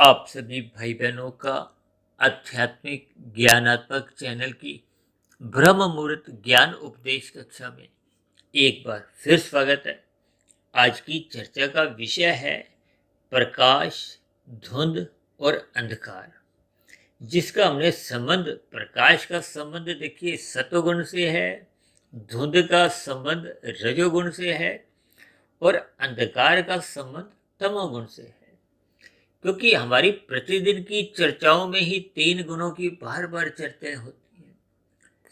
आप सभी भाई बहनों का आध्यात्मिक ज्ञानात्मक चैनल की ब्रह्म मुहूर्त ज्ञान उपदेश कक्षा में एक बार फिर स्वागत है। आज की चर्चा का विषय है प्रकाश, धुंध और अंधकार, जिसका हमने संबंध, प्रकाश का संबंध देखिए सतोगुण से है, धुंध का संबंध रजोगुण से है और अंधकार का संबंध तमोगुण से है। क्योंकि हमारी प्रतिदिन की चर्चाओं में ही तीन गुणों की बार बार चर्चाएं होती हैं,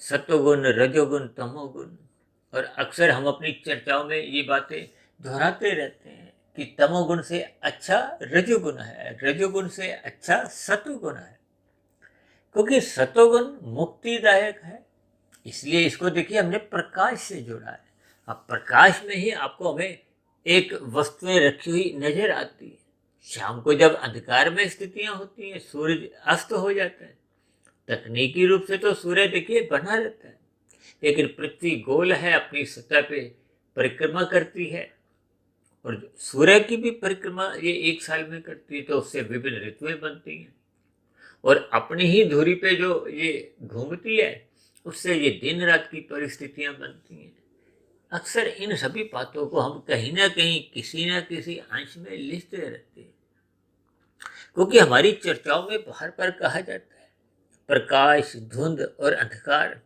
सत्वगुण, रजोगुण, तमोगुण। और अक्सर हम अपनी चर्चाओं में ये बातें दोहराते रहते हैं कि तमोगुण से अच्छा रजोगुण है, रजोगुण से अच्छा सत्वगुण है, क्योंकि सत्वगुण मुक्तिदायक है। इसलिए इसको देखिए हमने प्रकाश से जोड़ा है। अब प्रकाश में ही आपको हमें एक वस्तुएं रखी हुई नजर आती है। शाम को जब अंधकार में स्थितियां होती हैं, सूरज अस्त हो जाता है, तकनीकी रूप से तो सूर्य देखिए बना रहता है, लेकिन पृथ्वी गोल है, अपनी सतह पे परिक्रमा करती है। और सूर्य की भी परिक्रमा ये एक साल में करती है, तो उससे विभिन्न ऋतुएं बनती हैं। और अपनी ही धुरी पे जो ये घूमती है, उससे ये दिन रात की परिस्थितियां बनती हैं। अक्सर इन सभी बातों को हम कहीं ना कहीं किसी न किसी अंश में लिखते रहते हैं, क्योंकि हमारी चर्चाओं में बार बार कहा जाता है प्रकाश, धुंध और अंधकार।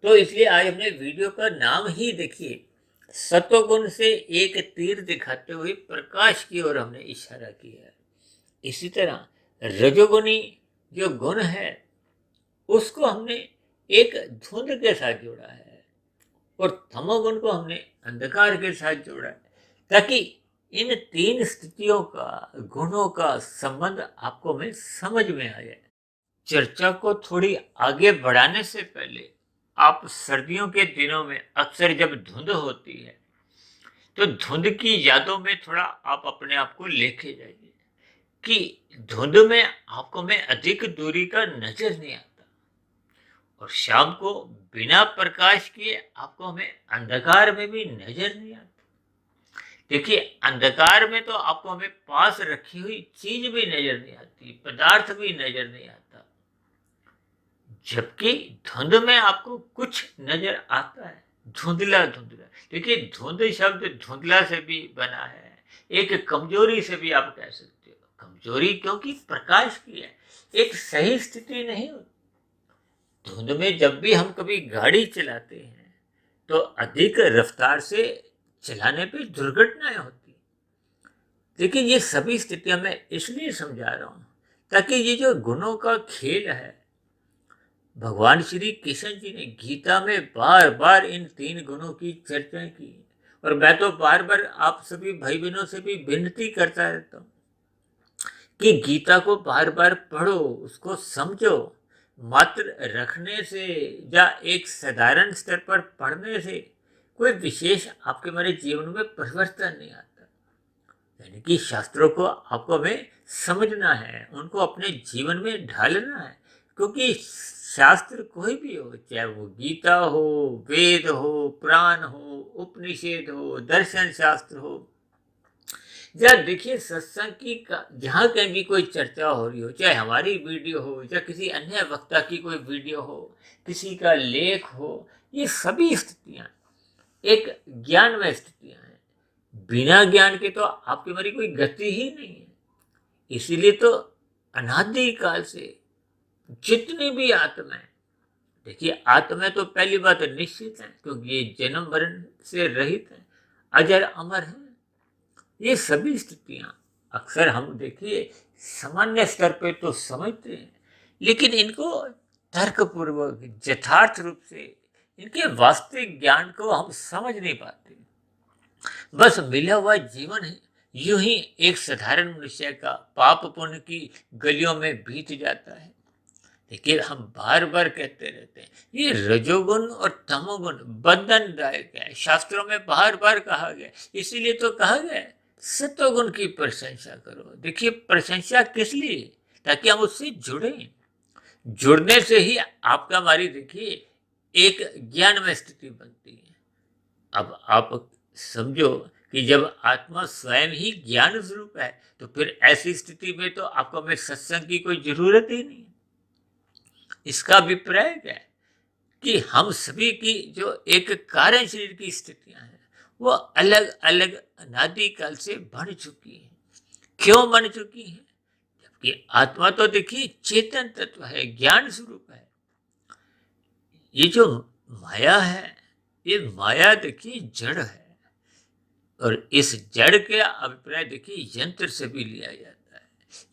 तो इसलिए आज हमने वीडियो का नाम ही देखिए सत्वगुण से एक तीर दिखाते हुए प्रकाश की ओर हमने इशारा किया है। इसी तरह रजोगुणी जो गुण है उसको हमने एक धुंध के साथ जोड़ा है और तमोगुण को हमने अंधकार के साथ जोड़ा है, ताकि इन तीन स्थितियों का, गुणों का संबंध आपको में समझ में आ जाए। चर्चा को थोड़ी आगे बढ़ाने से पहले आप सर्दियों के दिनों में अक्सर जब धुंध होती है, तो धुंध की यादों में थोड़ा आप अपने आप को लेके जाइए कि धुंध में आपको में अधिक दूरी का नजर नहीं आता, और शाम को बिना प्रकाश किए आपको हमें अंधकार में भी नजर नहीं आता। देखिए अंधकार में तो आपको हमें पास रखी हुई चीज भी नजर नहीं आती, पदार्थ भी नजर नहीं आता, जबकि धुंध में आपको कुछ नजर आता है, धुंधला धुंधला। देखिए धुंध शब्द धुंधला से भी बना है, एक कमजोरी से भी आप कह सकते हो। कमजोरी क्योंकि प्रकाश की है, एक सही स्थिति नहीं होती। धुंध में जब भी हम कभी गाड़ी चलाते हैं तो अधिक रफ्तार से चलाने पे दुर्घटनाएं होती। लेकिन ये सभी स्थितियां मैं इसलिए समझा रहा हूं ताकि ये जो गुणों का खेल है, भगवान श्री कृष्ण जी ने गीता में बार बार इन तीन गुणों की चर्चा की। और मैं तो बार बार आप सभी भाई बहनों से भी विनती करता रहता हूँ कि गीता को बार बार पढ़ो, उसको समझो। मात्र रखने से या एक साधारण स्तर पर पढ़ने से कोई विशेष आपके मेरे जीवन में परिवर्तन नहीं आता। यानी कि शास्त्रों को आपको हमें समझना है, उनको अपने जीवन में ढालना है, क्योंकि शास्त्र कोई भी हो, चाहे वो गीता हो, वेद हो, पुराण हो, उपनिषद हो, दर्शन शास्त्र हो, या देखिए सत्संग की जहाँ कहीं भी कोई चर्चा हो रही हो, चाहे हमारी वीडियो हो या किसी अन्य वक्ता की कोई वीडियो हो, किसी का लेख हो, ये सभी स्थितियां एक ज्ञानमय स्थितियां हैं। बिना ज्ञान के तो आपकी हमारी कोई गति ही नहीं है। इसीलिए तो अनादि काल से जितनी भी आत्माएं, देखिए आत्माएं तो पहली बात निश्चित है, क्योंकि ये जन्म मरण से रहित है, अजर अमर है। ये सभी स्थितियां अक्सर हम देखिए सामान्य स्तर पे तो समझते हैं, लेकिन इनको तर्कपूर्वक यथार्थ रूप से इनके वास्तविक ज्ञान को हम समझ नहीं पाते। बस मिला हुआ जीवन है यूं ही एक साधारण मनुष्य का पाप पुण्य की गलियों में बीत जाता है। लेकिन हम बार बार कहते रहते हैं ये रजोगुण और तमोगुण बंधनदायक है, शास्त्रों में बार बार कहा गया। इसीलिए तो कहा गया सत्वगुण की प्रशंसा करो। देखिए प्रशंसा किस लिए? ताकि हम उससे जुड़े। जुड़ने से ही आपका हमारी देखिए एक ज्ञान में स्थिति बनती है। अब आप समझो कि जब आत्मा स्वयं ही ज्ञान स्वरूप है तो फिर ऐसी स्थिति में तो आपको में सत्संग की कोई जरूरत ही नहीं। इसका अभिप्राय क्या है कि हम सभी की जो एक कारण शरीर की स्थितियां हैं वो अलग अलग अनादिकाल से बन चुकी हैं। क्यों बन चुकी हैं? जबकि आत्मा तो देखिए चेतन तत्व है, ज्ञान स्वरूप है। ये जो माया है, ये माया देखिए जड़ है, और इस जड़ के अभिप्राय देखिए यंत्र से भी लिया जाता है,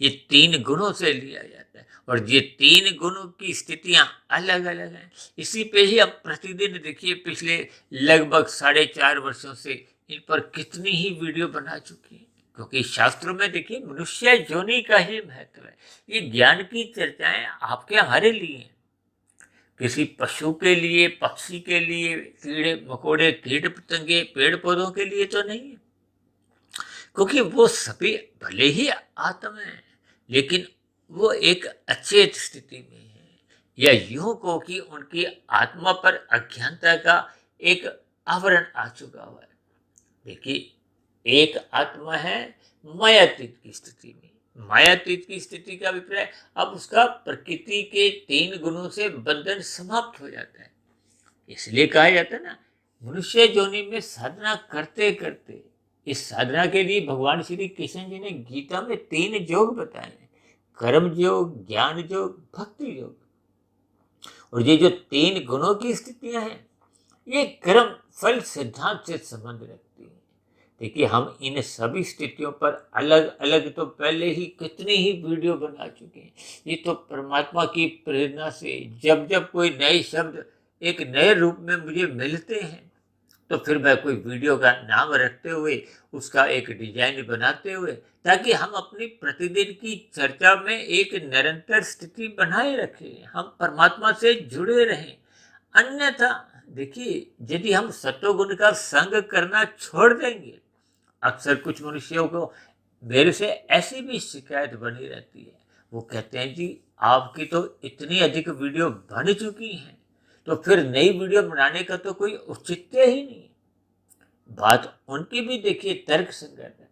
ये 3 गुणों से लिया जाता है, और ये 3 गुणों की स्थितियां अलग अलग हैं। इसी पे ही अब प्रतिदिन देखिए पिछले लगभग 4.5 वर्षों से इन पर कितनी ही वीडियो बना चुकी है, क्योंकि शास्त्रों में देखिए मनुष्य योनि का ही महत्व है। ये ज्ञान की चर्चाएं आपके हमारे लिए हैं, किसी पशु के लिए, पक्षी के लिए, कीड़े मकोड़े, कीट पतंगे, पेड़ पौधों के लिए तो नहीं है, क्योंकि वो सभी भले ही आत्मा है लेकिन वो एक अचेत स्थिति में है, या यूं को कि उनकी आत्मा पर अज्ञानता का एक आवरण आ चुका हुआ है। देखिए एक आत्मा है मायातीत की स्थिति में। मायातीत की स्थिति का अभिप्राय अब उसका प्रकृति के 3 गुणों से बंधन समाप्त हो जाता है। इसलिए कहा जाता है ना, मनुष्य योनि में साधना करते करते, इस साधना के लिए भगवान श्री कृष्ण जी ने गीता में 3 योग बताए हैं, कर्म योग, ज्ञान योग, भक्ति योग। और ये जो 3 गुणों की स्थितियां हैं ये कर्म फल सिद्धांत से संबंध रखती है। देखिए हम इन सभी स्थितियों पर अलग अलग तो पहले ही कितने ही वीडियो बना चुके हैं। ये तो परमात्मा की प्रेरणा से जब जब कोई नए शब्द एक नए रूप में मुझे मिलते हैं तो फिर मैं कोई वीडियो का नाम रखते हुए उसका एक डिजाइन बनाते हुए, ताकि हम अपनी प्रतिदिन की चर्चा में एक निरंतर स्थिति बनाए रखें, हम परमात्मा से जुड़े रहें। अन्यथा देखिए यदि हम सत्वगुण का संग करना छोड़ देंगे, अक्सर कुछ मनुष्यों को मेरे से ऐसी भी शिकायत बनी रहती है, वो कहते हैं जी आपकी तो इतनी अधिक वीडियो बन चुकी हैं तो फिर नई वीडियो बनाने का तो कोई औचित्य ही नहीं। बात उनकी भी देखिए तर्क संगत है,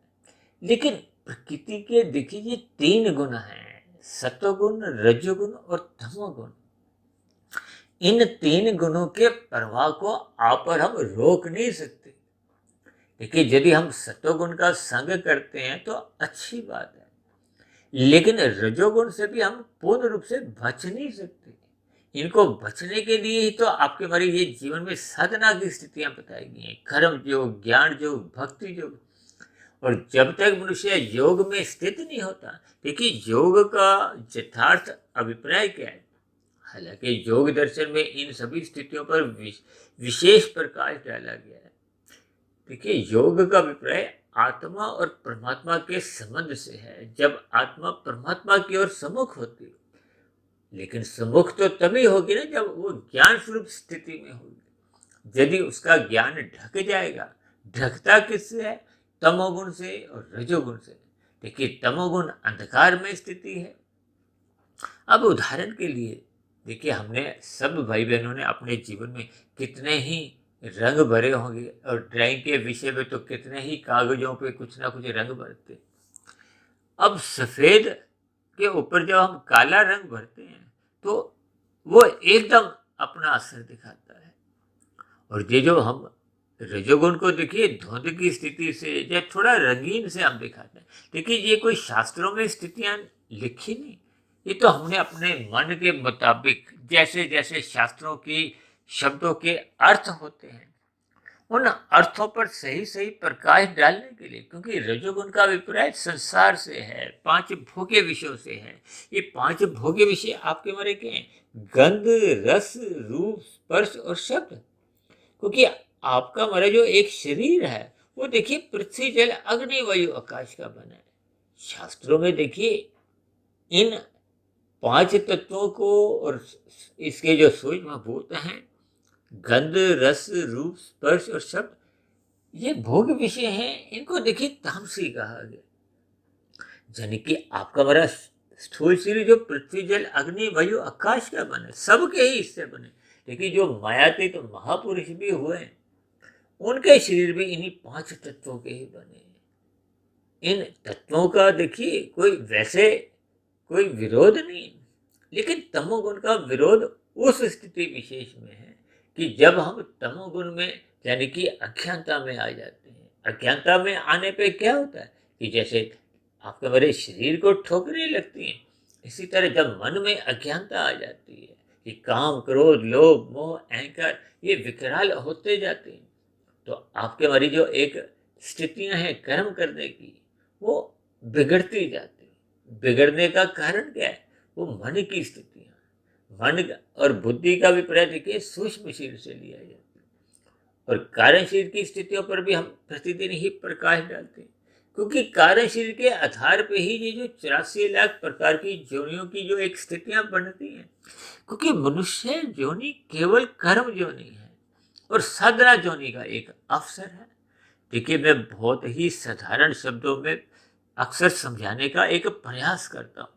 लेकिन प्रकृति के देखिए ये 3 गुण हैं, सत्वगुण, रजोगुण और तमोगुण। इन 3 गुणों के प्रवाह को आप और हम रोक नहीं सकते। देखिए यदि हम सत्वगुण का संग करते हैं तो अच्छी बात है, लेकिन रजोगुण से भी हम पूर्ण रूप से बच नहीं सकते। इनको बचने के लिए ही तो आपके हमारे ये जीवन में साधना की स्थितियां बताई गई हैं, कर्म योग, ज्ञान योग, भक्ति योग। और जब तक मनुष्य योग में स्थित नहीं होता, देखिए योग का यथार्थ अभिप्राय क्या है। हालांकि योग दर्शन में इन सभी स्थितियों पर विशेष प्रकाश डाला गया है। देखिए योग का अभिप्राय आत्मा और परमात्मा के संबंध से है, जब आत्मा परमात्मा की ओर सम्मुख होती है। लेकिन सम्मुख तो तभी होगी ना जब वो ज्ञान स्वरूप स्थिति में होगी। यदि उसका ज्ञान ढक जाएगा, ढकता किससे है? तमोगुण से और रजोगुण से। देखिए तमोगुण अंधकार में स्थिति है। अब उदाहरण के लिए देखिए हमने सब भाई बहनों ने अपने जीवन में कितने ही रंग भरे होंगे, और ड्राइंग के विषय में तो कितने ही कागजों पे कुछ ना कुछ रंग भरते। अब सफेद के ऊपर जब हम काला रंग भरते हैं तो वो एकदम अपना असर दिखाता है। और ये जो हम रजोगुण को देखिए धुंध की स्थिति से या थोड़ा रंगीन से हम दिखाते हैं। देखिए ये कोई शास्त्रों में स्थितियां लिखी नहीं, ये तो हमने अपने मन के मुताबिक जैसे जैसे शास्त्रों की शब्दों के अर्थ होते हैं उन अर्थों पर सही सही प्रकाश डालने के लिए, क्योंकि रजोगुण का अभिप्राय संसार से है, 5 भोग्य विषयों से है। ये 5 भोग्य विषय आपके हमारे क्या हैं? गंध, रस, रूप, स्पर्श और शब्द। क्योंकि आपका हमारा जो एक शरीर है वो देखिए पृथ्वी, जल, अग्नि, वायु, आकाश का बना है। शास्त्रों में देखिए इन 5 तत्वों को और इसके जो सूक्ष्म भूत हैं, गंध, रस, रूप, स्पर्श और शब्द, ये भोग विषय हैं। इनको देखिए तामसी कहा गया। यानी कि आपका हमारा स्थूल शरीर जो पृथ्वी, जल, अग्नि, वायु, आकाश का बने, सबके ही इससे बने। देखिए जो मायातीत तो महापुरुष भी हुए हैं उनके शरीर भी इन्हीं 5 तत्वों के ही बने हैं। इन तत्वों का देखिए कोई विरोध नहीं है, लेकिन तमोगुण का विरोध उस स्थिति विशेष में है कि जब हम तमोगुण में यानी कि अज्ञानता में आ जाते हैं। अज्ञानता में आने पे क्या होता है कि जैसे आपके मेरे शरीर को ठोकरें लगती हैं, इसी तरह जब मन में अज्ञानता आ जाती है कि काम, क्रोध, लोभ, मोह, अहंकार ये विकराल होते जाते हैं, तो आपके हमारी जो एक स्थितियां हैं कर्म करने की, वो बिगड़ती जाती है। बिगड़ने का कारण क्या है? वो मन की स्थितियां। और बुद्धि का विपर्य देखिए सूक्ष्म शरीर से लिया जाता है, और कारण शरीर की स्थितियों पर भी हम प्रतिदिन ही प्रकाश डालते हैं, क्योंकि कारण शरीर के आधार पे ही ये जो 84 लाख प्रकार की जोनियों की जो एक स्थितियां बनती हैं, क्योंकि मनुष्य जोनि केवल कर्म जोनि है और साधना जोनि का एक अवसर है। देखिए, मैं बहुत ही साधारण शब्दों में अक्सर समझाने का एक प्रयास करता हूँ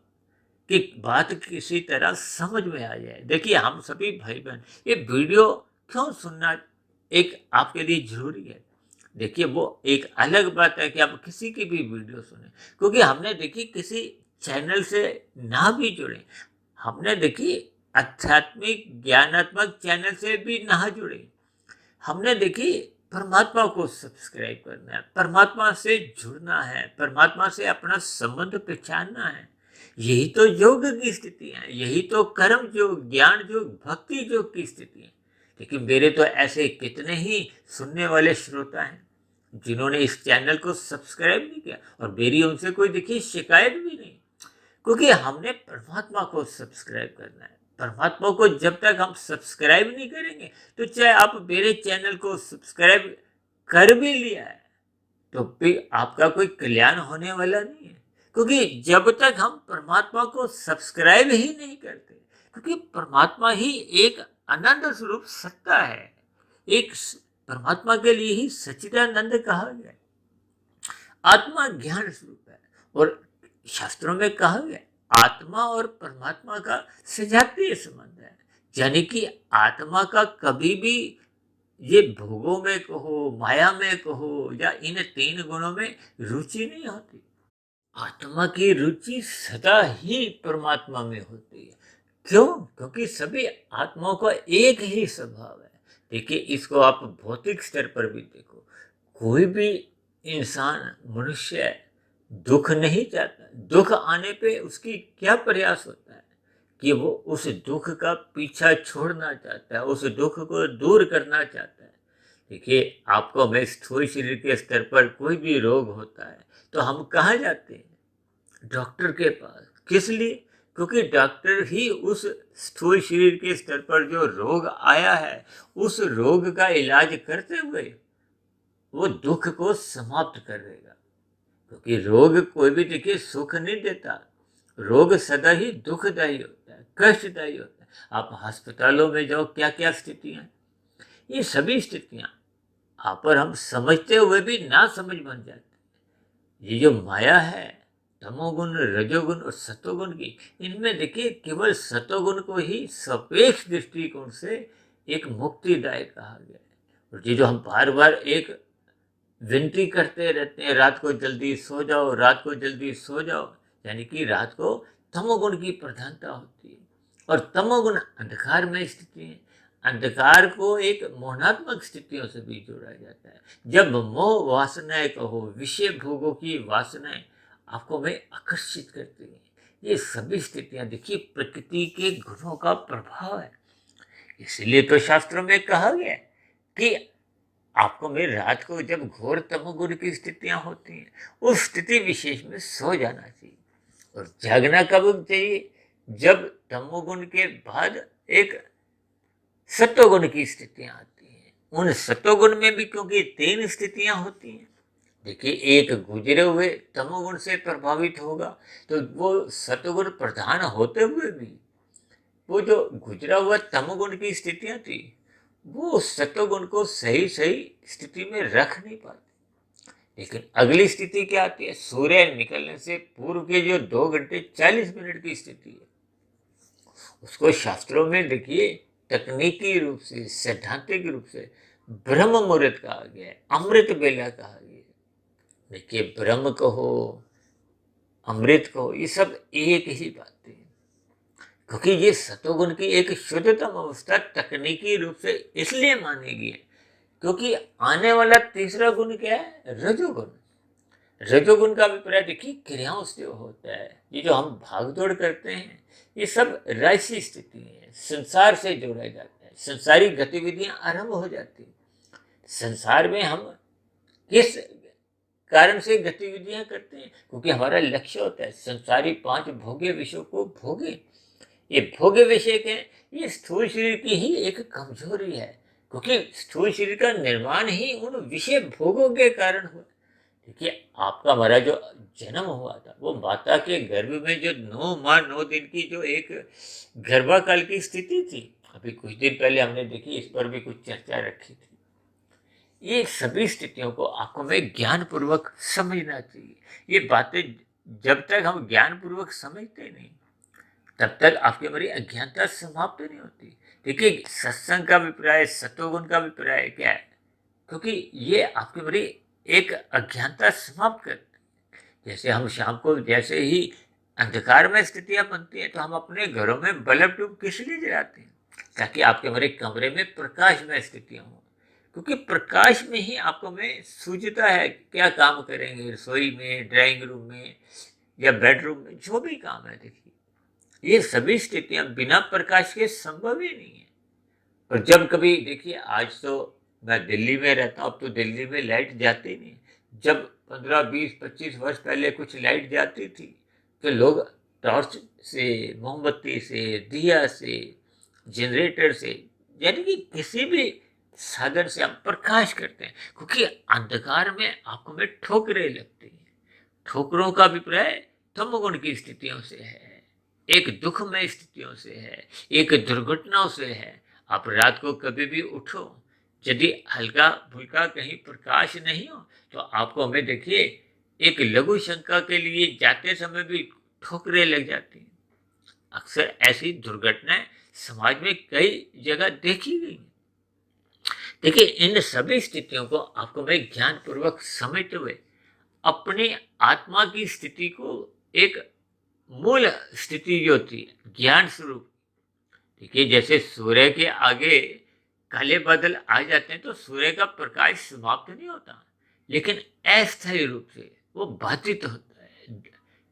कि बात किसी तरह समझ में आ जाए। देखिए, हम सभी भाई बहन ये वीडियो क्यों सुनना एक आपके लिए जरूरी है। देखिए, वो एक अलग बात है कि आप किसी की भी वीडियो सुने, क्योंकि हमने देखिए किसी चैनल से ना भी जुड़े, हमने देखिए आध्यात्मिक ज्ञानात्मक चैनल से भी ना जुड़े, हमने देखिए परमात्मा को सब्सक्राइब करना है, परमात्मा से जुड़ना है, परमात्मा से अपना संबंध पहचानना है। यही तो योग की स्थिति है, यही तो कर्म योग, ज्ञान योग, भक्ति योग की स्थिति है। लेकिन मेरे तो ऐसे कितने ही सुनने वाले श्रोता हैं जिन्होंने इस चैनल को सब्सक्राइब नहीं किया, और मेरी उनसे कोई देखिए शिकायत भी नहीं, क्योंकि हमने परमात्मा को सब्सक्राइब करना है। परमात्मा को जब तक हम सब्सक्राइब नहीं करेंगे, तो चाहे आप मेरे चैनल को सब्सक्राइब कर भी लिया है, तो फिर आपका कोई कल्याण होने वाला नहीं है, क्योंकि जब तक हम परमात्मा को सब्सक्राइब ही नहीं करते, क्योंकि परमात्मा ही एक अनंत स्वरूप सत्ता है। एक परमात्मा के लिए ही सच्चिदानंद कहा गया है। आत्मा ज्ञान स्वरूप है, और शास्त्रों में कहा गया आत्मा और परमात्मा का सजातीय संबंध है, यानी कि आत्मा का कभी भी ये भोगों में कहो, माया में कहो, या इन 3 गुणों में रुचि नहीं होती। आत्मा की रुचि सदा ही परमात्मा में होती है। क्यों? क्योंकि सभी आत्माओं का एक ही स्वभाव है। देखिए, इसको आप भौतिक स्तर पर भी देखो, कोई भी इंसान, मनुष्य दुख नहीं चाहता। दुख आने पे उसकी क्या प्रयास होता है कि वो उस दुख का पीछा छोड़ना चाहता है, उस दुख को दूर करना चाहता है। देखिए, आपको मैं स्थूल शरीर के स्तर पर कोई भी रोग होता है, तो हम कहाँ जाते हैं? डॉक्टर के पास। किस लिए? क्योंकि डॉक्टर ही उस स्थूल शरीर के स्तर पर जो रोग आया है, उस रोग का इलाज करते हुए वो दुख को समाप्त कर देगा। क्योंकि रोग कोई भी देखिए सुख नहीं देता, रोग सदा ही दुखदायी होता है, कष्टदायी होता है। आप अस्पतालों में जाओ, क्या क्या स्थितियां हैं, ये सभी स्थितियां आप पर हम समझते हुए भी ना समझ बन जाते। ये जो माया है, तमोगुण, रजोगुण और सतोगुण की, इनमें देखिए केवल सतोगुण को ही सापेक्ष दृष्टिकोण से एक मुक्तिदायक कहा गया है। और ये जो हम बार बार एक विनती करते रहते हैं, रात को जल्दी सो जाओ, रात को जल्दी सो जाओ, यानी कि रात को तमोगुण की प्रधानता होती है, और तमोगुण अंधकार में स्थिति है। अंधकार को एक मोहनात्मक स्थितियों से भी जोड़ा जाता है। जब मोह वासनाएं कहो, विषय भोगों की वासनाएं आपको में आकर्षित करती हैं, ये सभी स्थितियां देखिए प्रकृति के गुणों का प्रभाव है। इसलिए तो शास्त्रों में कहा गया है कि आपको में रात को जब घोर तमोगुण की स्थितियां होती हैं, उस स्थिति विशेष में सो जाना चाहिए। और जागना कब चाहिए? जब तमोगुण के बाद एक सत्वगुण की स्थितियां आती हैं। उन सत्वगुण में भी क्योंकि 3 स्थितियां होती हैं, देखिए, एक गुजरे हुए तमोगुण से प्रभावित होगा, तो वो सत्वगुण प्रधान होते हुए भी वो जो गुजरा हुआ तमोगुण की स्थितियां थी, वो सत्वगुण को सही सही स्थिति में रख नहीं पाती। लेकिन अगली स्थिति क्या आती है? सूर्य निकलने से पूर्व के जो 2 घंटे 40 मिनट की स्थिति है, उसको शास्त्रों में देखिए तकनीकी रूप से, सैद्धांतिक रूप से ब्रह्म मुहूर्त कहा गया है, अमृत बेला कहा गया है। देखिए, ब्रह्म कहो, अमृत कहो, ये सब एक ही बात है, क्योंकि ये सतोगुण की एक शुद्धतम अवस्था तकनीकी रूप से इसलिए मानी गई है क्योंकि आने वाला तीसरा गुण क्या है? रजोगुण। रजोगुण का अभिप्राय देखिए क्रियाओं से होता है। ये जो हम भागदौड़ करते हैं, ये सब राशि स्थिति है, संसार से जोड़ा जाता है, संसारी गतिविधियां आरंभ हो जाती हैं। संसार में हम किस कारण से गतिविधियां करते हैं? क्योंकि हमारा लक्ष्य होता है संसारी 5 भोग्य विषयों को भोगे। ये भोग्य विषय के, ये स्थूल शरीर की ही एक कमजोरी है, क्योंकि स्थूल शरीर का निर्माण ही उन विषय भोगों के कारण हुआ। देखिए, आपका हमारा जो जन्म हुआ था वो माता के गर्भ में जो 9 माह 9 दिन की जो एक गर्भाकाल की स्थिति थी, अभी कुछ दिन पहले हमने देखी, इस पर भी कुछ चर्चा रखी थी। ये सभी स्थितियों को आपको में ज्ञान पूर्वक समझना चाहिए। ये बातें जब तक हम ज्ञान पूर्वक समझते नहीं, तब तक आपकी हमारी अज्ञानता समाप्त नहीं होती। देखिए, सत्संग का अभिप्राय, सतोगुण का अभिप्राय क्या है? क्योंकि ये आपकी हमारी एक अज्ञानता समाप्त करती है। जैसे हम शाम को जैसे ही अंधकार में स्थितियां बनती हैं, तो हम अपने घरों में बल्ब ट्यूब किस लिए जलाते हैं? ताकि आपके हमारे कमरे में प्रकाश में स्थितियां हों, क्योंकि प्रकाश में ही आपको में सूझता है क्या काम करेंगे, रसोई में, ड्राइंग रूम में या बेडरूम में, जो भी काम है। देखिए, ये सभी स्थितियां बिना प्रकाश के संभव ही नहीं है। और जब कभी देखिए, आज तो मैं दिल्ली में रहता हूँ, अब तो दिल्ली में लाइट जाती नहीं। जब 15, 20, 25 वर्ष पहले कुछ लाइट जाती थी, तो लोग टॉर्च से, मोमबत्ती से, दिया से, जनरेटर से, यानी कि किसी भी साधन से हम प्रकाश करते हैं, क्योंकि अंधकार में आपको में ठोकरें लगती हैं। ठोकरों का अभिप्राय तमोगुण की स्थितियों से है, एक दुखमय स्थितियों से है, एक दुर्घटनाओं से है। आप रात को कभी भी उठो, यदि हल्का फुल्का कहीं प्रकाश नहीं हो, तो आपको हमें देखिए एक लघु शंका के लिए जाते समय भी ठोकरें लग जाती हैं। अक्सर ऐसी दुर्घटनाएं समाज में कई जगह देखी गई हैं। देखिए, इन सभी स्थितियों को आपको मैं ज्ञान पूर्वक समझते हुए अपनी आत्मा की स्थिति को एक मूल स्थिति जो होती है ज्ञान स्वरूप। देखिए, जैसे सूर्य के आगे काले बादल आ जाते हैं, तो सूर्य का प्रकाश समाप्त नहीं होता, लेकिन अस्थायी रूप से वो बाधित होता है,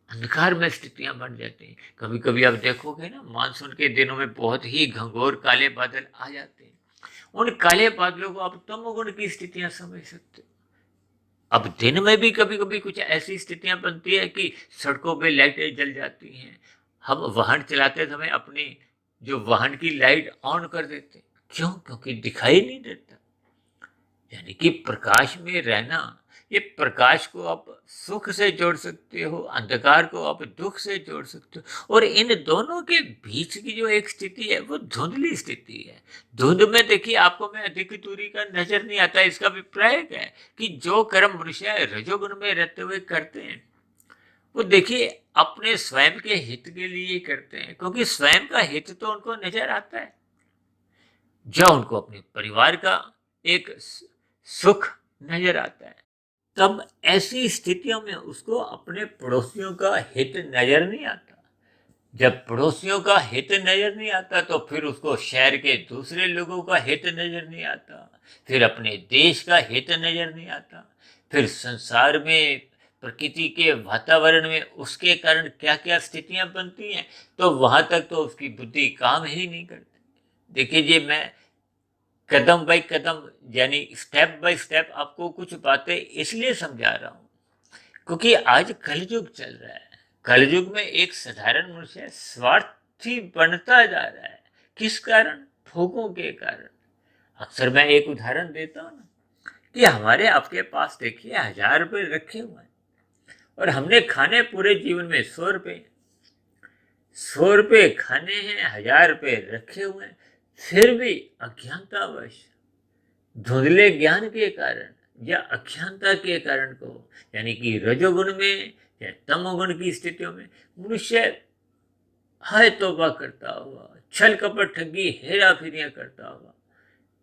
अंधकार में स्थितियां बन जाती हैं। कभी कभी आप देखोगे ना, मानसून के दिनों में बहुत ही घंघोर काले बादल आ जाते हैं। उन काले बादलों को आप तमोगुण की स्थितियां समझ सकते हो। अब दिन में भी कभी कभी कुछ ऐसी स्थितियां बनती है कि सड़कों पे लाइटें जल जाती हैं। हम वाहन चलाते समय अपनी जो वाहन की लाइट ऑन कर देते हैं। क्यों? क्योंकि दिखाई नहीं देता। यानी कि प्रकाश में रहना, ये प्रकाश को आप सुख से जोड़ सकते हो, अंधकार को आप दुख से जोड़ सकते हो, और इन दोनों के बीच की जो एक स्थिति है वो धुंधली स्थिति है। धुंध में देखिए आपको में अधिक दूरी का नजर नहीं आता। इसका अभिप्राय क्या है कि जो कर्म मनुष्य रजोगुण में रहते हुए करते हैं, वो देखिए अपने स्वयं के हित के लिए ही करते हैं, क्योंकि स्वयं का हित तो उनको नजर आता है। जब उनको अपने परिवार का एक सुख नजर आता है, तब ऐसी स्थितियों में उसको अपने पड़ोसियों का हित नजर नहीं आता। जब पड़ोसियों का हित नजर नहीं आता, तो फिर उसको शहर के दूसरे लोगों का हित नजर नहीं आता, फिर अपने देश का हित नजर नहीं आता, फिर संसार में प्रकृति के वातावरण में उसके कारण क्या क्या स्थितियां बनती हैं, तो वहां तक तो उसकी बुद्धि काम ही नहीं करती। देखिए, ये मैं कदम बाय कदम, यानी स्टेप बाय स्टेप आपको कुछ बातें इसलिए समझा रहा हूँ, क्योंकि आज कलयुग चल रहा है। कलयुग में एक साधारण मनुष्य स्वार्थी बनता जा रहा है। किस कारण? भोगों के कारण। अक्सर मैं एक उदाहरण देता हूँ ना, कि हमारे आपके पास देखिए 1000 रुपए रखे हुए हैं, और हमने खाने पूरे जीवन में 100 रुपए, 100 रुपए खाने हैं, 1000 रुपए रखे हुए हैं, फिर भी अज्ञानतावश, धुंधले ज्ञान के कारण या अज्ञानता के कारण को, यानी कि रजोगुण में या तमोगुण की स्थितियों में मनुष्य हाय तौबा करता हुआ, छल कपट ठगी हेरा फेरियां करता हुआ,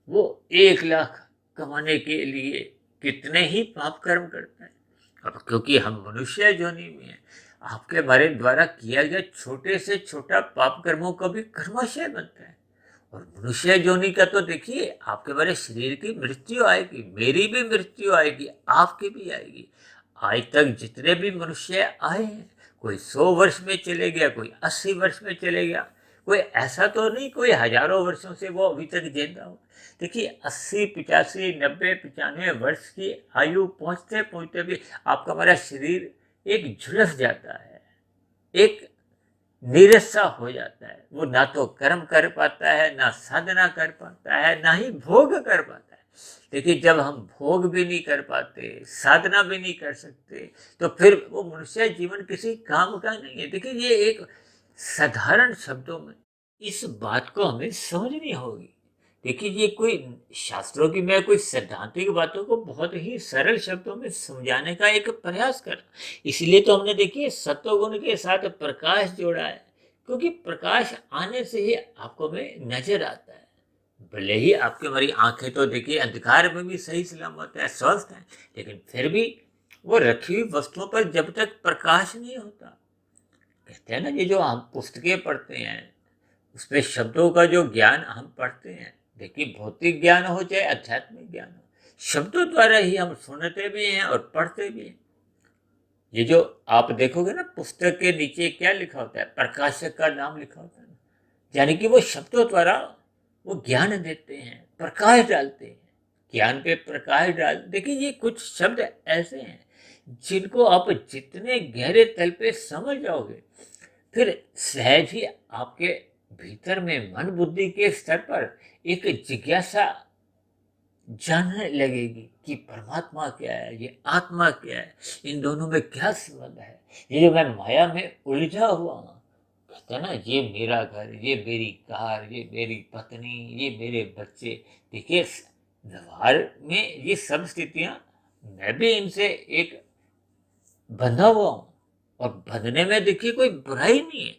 वो 1 लाख कमाने के लिए कितने ही पाप कर्म करता है। अब क्योंकि हम मनुष्य योनि में हैं, आपके हमारे द्वारा किया गया छोटे से छोटा पाप कर्मों का भी कर्माशय बनता है। और मनुष्य योनि का तो देखिए, आपके हमारे शरीर की मृत्यु आएगी, मेरी भी मृत्यु आएगी, आपकी भी आएगी। आज तक जितने भी मनुष्य आए हैं, कोई 100 वर्ष में चले गया, कोई 80 वर्ष में चले गया, कोई ऐसा तो नहीं कोई हजारों वर्षों से वो अभी तक जिंदा हो। देखिए 80 85 90 95 वर्ष की आयु पहुंचते पहुंचते भी आपका हमारा शरीर एक झुलस जाता है, एक नीरस सा हो जाता है। वो ना तो कर्म कर पाता है, ना साधना कर पाता है, ना ही भोग कर पाता है। देखिए जब हम भोग भी नहीं कर पाते, साधना भी नहीं कर सकते, तो फिर वो मनुष्य जीवन किसी काम का नहीं है। देखिए ये एक साधारण शब्दों में इस बात को हमें समझनी होगी। देखिए ये कोई शास्त्रों की, मैं कोई सैद्धांतिक बातों को बहुत ही सरल शब्दों में समझाने का एक प्रयास कर, इसलिए तो हमने देखिए सत्वगुण के साथ प्रकाश जोड़ा है, क्योंकि प्रकाश आने से ही आपको में नजर आता है। भले ही आपकी हमारी आंखें तो देखिए अंधकार में भी सही सलामत है, स्वस्थ है, लेकिन फिर भी वो रखी हुई वस्तुओं पर जब तक प्रकाश नहीं होता, कहते हैं ना, ये जो हम पुस्तकें पढ़ते हैं उसमें शब्दों का जो ज्ञान हम पढ़ते हैं, देखिए भौतिक ज्ञान हो चाहे आध्यात्मिक ज्ञान हो, शब्दों द्वारा ही हम सुनते भी हैं और पढ़ते भी हैं। ये जो आप देखोगे ना, पुस्तक के नीचे क्या लिखा होता है, प्रकाशक का नाम लिखा होता है, यानी कि वो शब्दों द्वारा वो ज्ञान देते हैं, प्रकाश डालते हैं, ज्ञान पे प्रकाश डाल। देखिए ये कुछ शब्द ऐसे हैं जिनको आप जितने गहरे तल पे समझ जाओगे, फिर सहज ही आपके भीतर में मन बुद्धि के स्तर पर एक जिज्ञासा जानने लगेगी कि परमात्मा क्या है, ये आत्मा क्या है, इन दोनों में क्या संबंध है। ये जो मैं माया में उलझा हुआ हूँ, कहते हैं ना, ये मेरा घर, ये मेरी कार, ये मेरी पत्नी, ये मेरे बच्चे। देखिए व्यवहार में ये सब स्थितियां, मैं भी इनसे एक बंधा हुआ हूँ, और बंधने में देखिए कोई बुराई नहीं है,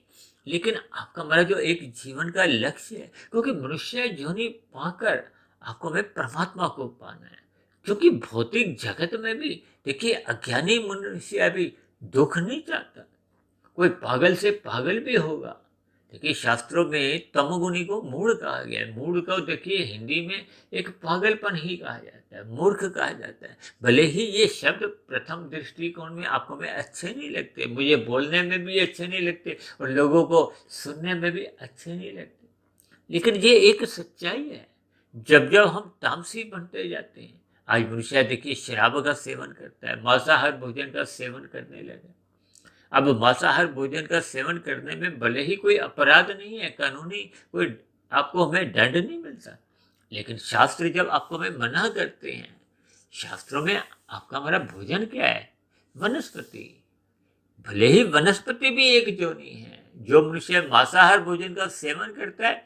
लेकिन आपका हमारा जो एक जीवन का लक्ष्य है, क्योंकि मनुष्य योनि पाकर आपको हमें परमात्मा को पाना है। क्योंकि भौतिक जगत में भी देखिए अज्ञानी मनुष्य भी दुख नहीं चाहता, कोई पागल से पागल भी होगा। देखिए शास्त्रों में तमोगुणी को मूढ़ कहा गया है। मूढ़ को देखिए हिंदी में एक पागलपन ही कहा जाता है, मूर्ख कहा जाता है। भले ही ये शब्द प्रथम दृष्टिकोण में आपको में अच्छे नहीं लगते, मुझे बोलने में भी अच्छे नहीं लगते और लोगों को सुनने में भी अच्छे नहीं लगते, लेकिन ये एक सच्चाई है। जब जब हम तामसी बनते जाते हैं, आज मनुष्य देखिए शराब का सेवन करता है, मांसाहार भोजन का सेवन करने लगा। अब मांसाहार भोजन का सेवन करने में भले ही कोई अपराध नहीं है, कानूनी कोई आपको हमें दंड नहीं मिलता, लेकिन शास्त्र जब आपको हमें मना करते हैं, शास्त्रों में आपका हमारा भोजन क्या है, वनस्पति। भले ही वनस्पति भी एक योनि है, जो मनुष्य मांसाहार भोजन का सेवन करता है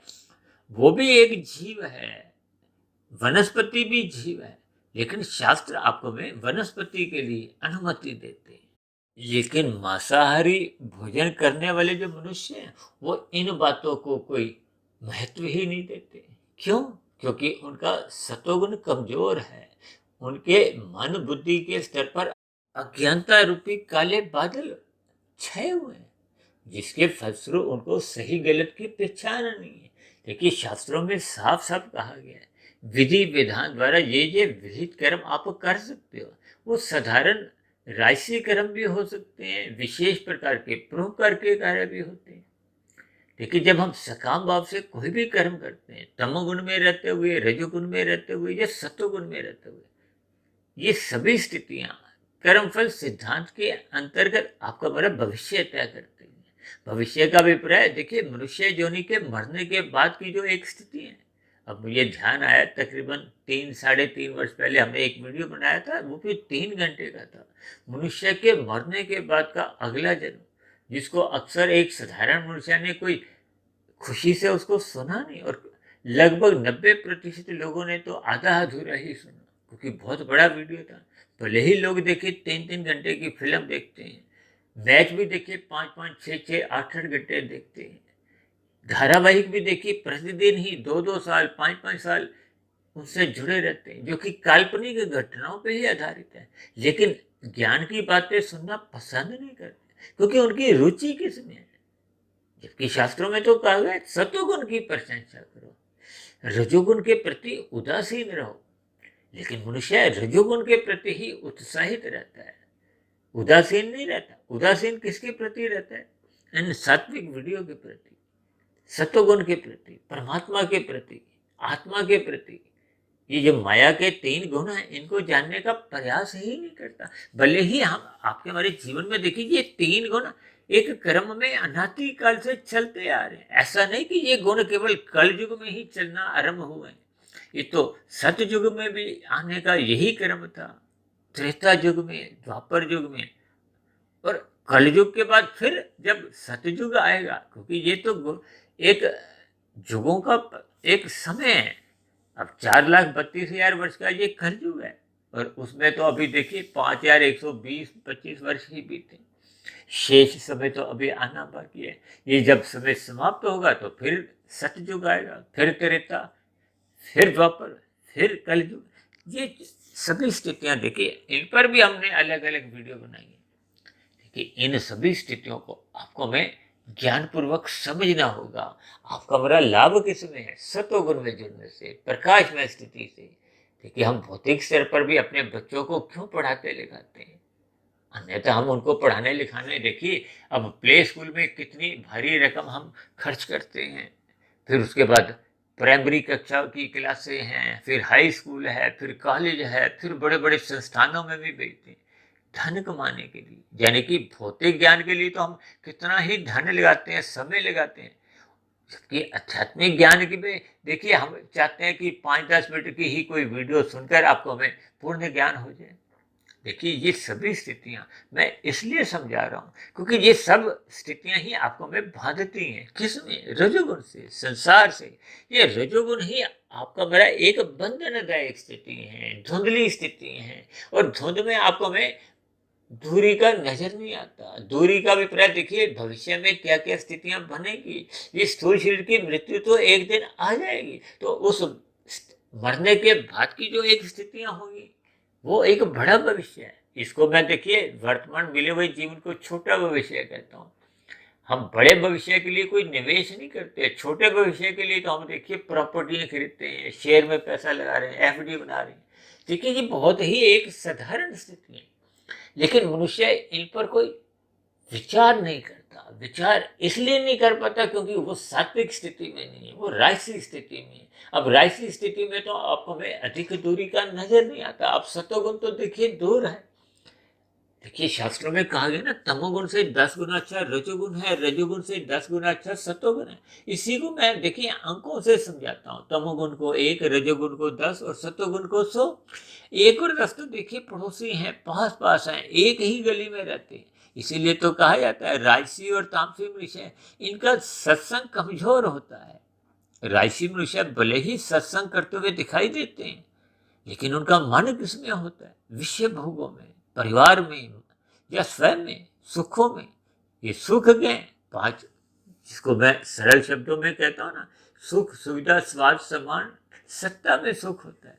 वो भी एक जीव है, वनस्पति भी जीव है, लेकिन शास्त्र आपको में वनस्पति के लिए अनुमति देते हैं। लेकिन मांसाहारी भोजन करने वाले जो मनुष्य हैं, वो इन बातों को कोई महत्व ही नहीं देते। क्यों? क्योंकि उनका सतोगुण कमजोर है, उनके मन बुद्धि के स्तर पर अज्ञानता रूपी काले बादल छाए हुए हैं, जिसके फलस्वरूप उनको सही गलत की पहचान नहीं है। देखिए शास्त्रों में साफ साफ कहा गया है, विधि विधान द्वारा ये विहित कर्म आप कर सकते हो। वो साधारण राशि कर्म भी हो सकते हैं, विशेष प्रकार के प्रोपकार के कार्य भी होते हैं। देखिए जब हम सकाम भाव से कोई भी कर्म करते हैं, तमोगुण में रहते हुए, रजोगुण में रहते हुए या सत्वगुण में रहते हुए, ये सभी स्थितियां कर्मफल सिद्धांत के अंतर्गत आपका बड़ा भविष्य तय करते हैं। भविष्य का अभिप्राय देखिए मनुष्य योनि के मरने के बाद की जो एक स्थिति है। अब मुझे ध्यान आया, तकरीबन 3 साढ़े 3 वर्ष पहले हमने एक वीडियो बनाया था, वो भी 3 घंटे का था, मनुष्य के मरने के बाद का अगला जन्म, जिसको अक्सर एक साधारण मनुष्य ने कोई खुशी से उसको सुना नहीं, और लगभग 90% लोगों ने तो आधा अधूरा ही सुना, क्योंकि बहुत बड़ा वीडियो था। भले ही लोग देखिए 3 3 घंटे की फिल्म देखते हैं, मैच भी देखिए 5 5 6 6 8 8 घंटे देखते हैं, धारावाहिक भी देखिए प्रतिदिन ही 2 2 साल 5 5 साल उनसे जुड़े रहते हैं, जो कि काल्पनिक घटनाओं पे ही आधारित है, लेकिन ज्ञान की बातें सुनना पसंद नहीं करते क्योंकि उनकी रुचि किसमें है। जबकि शास्त्रों में तो कहा गया है, सतोगुण की प्रशंसा करो, रजोगुण के प्रति उदासीन रहो। लेकिन मनुष्य रजोगुण के प्रति ही उत्साहित रहता है, उदासीन नहीं रहता। उदासीन किसके प्रति रहता है? इन सात्विक वीडियो के प्रति, सत्वगुण के प्रति, परमात्मा के प्रति, आत्मा के प्रति। ये जो माया के 3 गुण हैं, इनको जानने का प्रयास ही नहीं करता। भले ही हम आपके हमारे जीवन में देखिए, ये 3 गुण एक क्रम में अनादि काल से चलते आ रहे हैं। ऐसा नहीं कि ये गुण केवल कल युग में ही चलना आरंभ हुए, ये तो सतयुग में भी आने का यही क्रम था, त्रेता युग में, द्वापर युग में, और कलयुग के बाद फिर जब सतयुग आएगा, क्योंकि ये तो एक युगों का एक समय है। अब 4,32,000 वर्ष का ये कलयुग है, और उसमें तो अभी देखिए 5,120-25 वर्ष ही बीते, शेष समय तो अभी आना बाकी है। ये जब समय समाप्त होगा तो फिर सतयुग आएगा, फिर त्रेता, फिर द्वापर, फिर कलयुग। ये सभी स्थितियां देखिए, इन पर भी हमने अलग अलग वीडियो बनाई है। देखिए, इन सभी स्थितियों को आपको में ज्ञानपूर्वक समझना होगा। आपका मेरा लाभ किसमें है? सतोगुण में जुड़ने से, प्रकाश में स्थिति से। देखिए, हम भौतिक स्तर पर भी अपने बच्चों को क्यों पढ़ाते लिखाते हैं? अन्यथा हम उनको पढ़ाने लिखाने, देखिए अब प्ले स्कूल में कितनी भारी रकम हम खर्च करते हैं, फिर उसके बाद प्राइमरी कक्षा की क्लासें हैं, फिर हाई स्कूल है, फिर कॉलेज है, फिर बड़े बड़े संस्थानों में भी भेजते हैं धन कमाने के लिए। यानी कि भौतिक ज्ञान के लिए तो हम कितना ही धन लगाते हैं, समय लगाते हैं, जबकि आध्यात्मिक ज्ञान की में देखिए हम चाहते हैं कि 5-10 मिनट की ही कोई वीडियो सुनकर आपको हमें पूर्ण ज्ञान हो जाए। देखिए, ये सभी स्थितियां मैं इसलिए समझा रहा हूं क्योंकि ये सब स्थितियां ही आपको में बांधती हैं। किसमें? रजोगुण से, संसार से। ये रजोगुण ही आपका मेरा एक बंधनदायक स्थिति है, धुंधली स्थिति है, और धुंध में आपको में दूरी का नजर नहीं आता। दूरी का अभिप्राय देखिए, भविष्य में क्या क्या स्थितियां बनेगी। ये स्थूल शरीर की मृत्यु तो एक दिन आ जाएगी, तो उस मरने के बाद की जो एक स्थितियां होंगी, वो एक बड़ा भविष्य है। इसको मैं देखिए वर्तमान मिले हुए जीवन को छोटा भविष्य कहता हूँ। हम बड़े भविष्य के लिए कोई निवेश नहीं करते, छोटे भविष्य के लिए तो हम देखिए प्रॉपर्टियां खरीदते हैं, शेयर में पैसा लगा रहे हैं, एफडी बना रहे हैं। देखिए, ये बहुत ही एक साधारण स्थिति है, लेकिन मनुष्य इन पर कोई विचार नहीं करता। विचार इसलिए नहीं कर पाता क्योंकि वो सात्विक स्थिति में नहीं है, वो राजसी स्थिति में है। अब राजसी स्थिति में तो आपको में अधिक दूरी का नजर नहीं आता। अब सतोगुण तो देखिए दूर है। देखिए, शास्त्रों में कहा गया ना, तमोगुण से 10 गुना अच्छा रजोगुण है, रजोगुण से 10 गुना अच्छा सतोगुण है। इसी को मैं देखिए अंकों से समझाता हूँ। तमोगुण को 1, रजोगुण को 10 और सतोगुण को 100। 1 और 10 तो देखिए पड़ोसी हैं, पास पास हैं, एक ही गली में रहते हैं। इसीलिए तो कहा जाता है राजसी और तामसी मनुष्य, इनका सत्संग कमजोर होता है। राजसी मनुष्य भले ही सत्संग करते हुए दिखाई देते हैं, लेकिन उनका मन किसमें होता है? विषय भोगों में, परिवार में, या स्वयं में, सुखों में। ये सुख गए 5, जिसको मैं सरल शब्दों में कहता हूँ ना, सुख, सुविधा, स्वाद, सम्मान, सत्ता में सुख होता है।